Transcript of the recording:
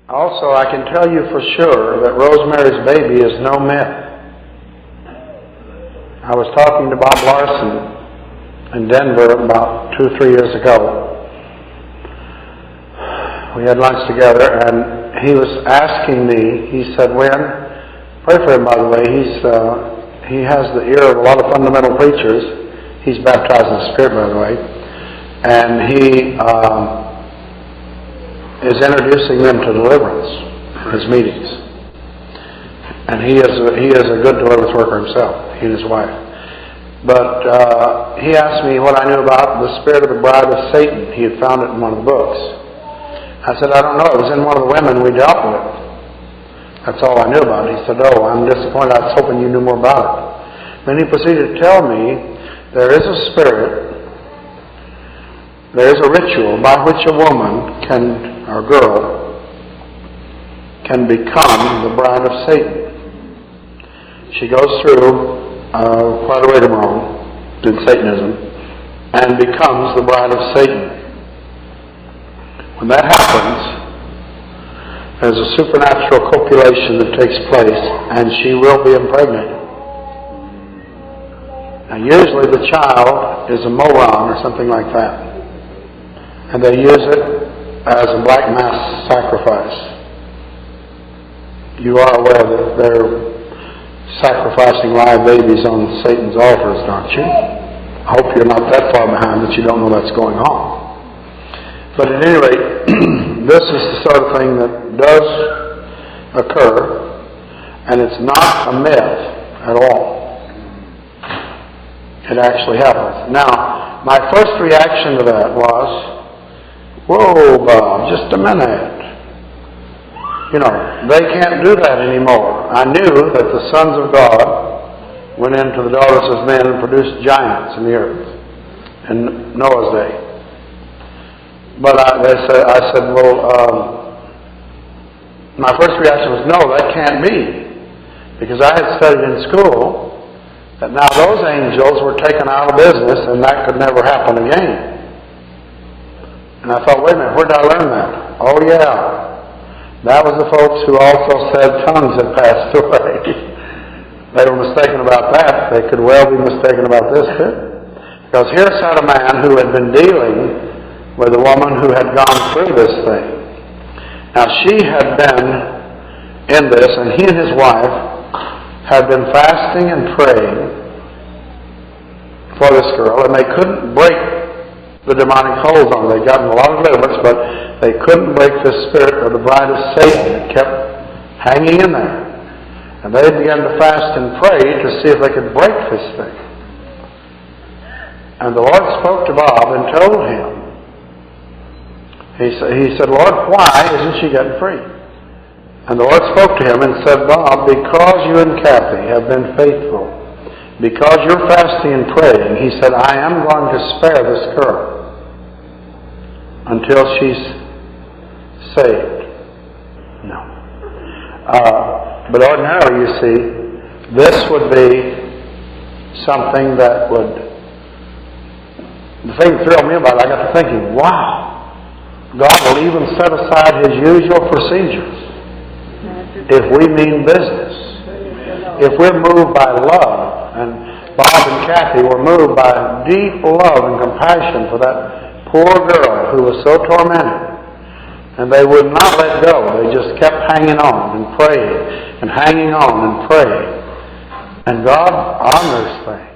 Also, I can tell you for sure that Rosemary's Baby is no myth. I was talking to Bob Larson in Denver about 2 or 3 years ago. We had lunch together, and he was asking me, he said, Win, pray for him, by the way. He has the ear of a lot of fundamental preachers. He's baptized in the Spirit, by the way. And he is introducing them to deliverance, his meetings. And he is a good deliverance worker himself, he and his wife. But he asked me what I knew about the spirit of the bride of Satan. He had found it in one of the books. I said, I don't know. It was in one of the women we dealt with. That's all I knew about it. He said, oh, I'm disappointed. I was hoping you knew more about it. Then he proceeded to tell me there is a spirit, there is a ritual by which a woman or girl can become the bride of Satan. She goes through quite a rigmarole in Satanism and becomes the bride of Satan. When that happens, there's a supernatural copulation that takes place, and she will be impregnated. Now, usually the child is a moron or something like that, and they use it as a black mass sacrifice. You are aware that they're sacrificing live babies on Satan's altars, aren't you? I hope you're not that far behind that you don't know that's going on. But at any rate, this is the sort of thing that does occur, and it's not a myth at all. It actually happens. Now, my first reaction to that was, whoa, Bob, just a minute. You know, they can't do that anymore. I knew that the sons of God went into the daughters of men and produced giants in the earth in Noah's day. But I said, my first reaction was, no, that can't be. Because I had studied in school that now those angels were taken out of business and that could never happen again. And I thought, wait a minute, where did I learn that? Oh, yeah. That was the folks who also said tongues had passed away. They were mistaken about that. They could well be mistaken about this too. Because here sat a man who had been dealing with a woman who had gone through this thing. Now she had been in this, and he and his wife had been fasting and praying for this girl, and they couldn't break the demonic holds on her. They'd gotten a lot of deliverance, but they couldn't break the spirit of the bride of Satan. It kept hanging in there. And they began to fast and pray to see if they could break this thing. And the Lord spoke to Bob and told him, he said, Lord, why isn't she getting free? And the Lord spoke to him and said, Bob, because you and Kathy have been faithful, because you're fasting and praying, he said, I am going to spare this girl until she's saved. No. But ordinarily, you see, this would be something that would... The thing that thrilled me about it, I got to thinking, wow, God will even set aside His usual procedures if we mean business. If we're moved by love, and Bob and Kathy were moved by deep love and compassion for that poor girl who was so tormented, and they would not let go. They just kept hanging on and praying and hanging on and praying. And God honors things.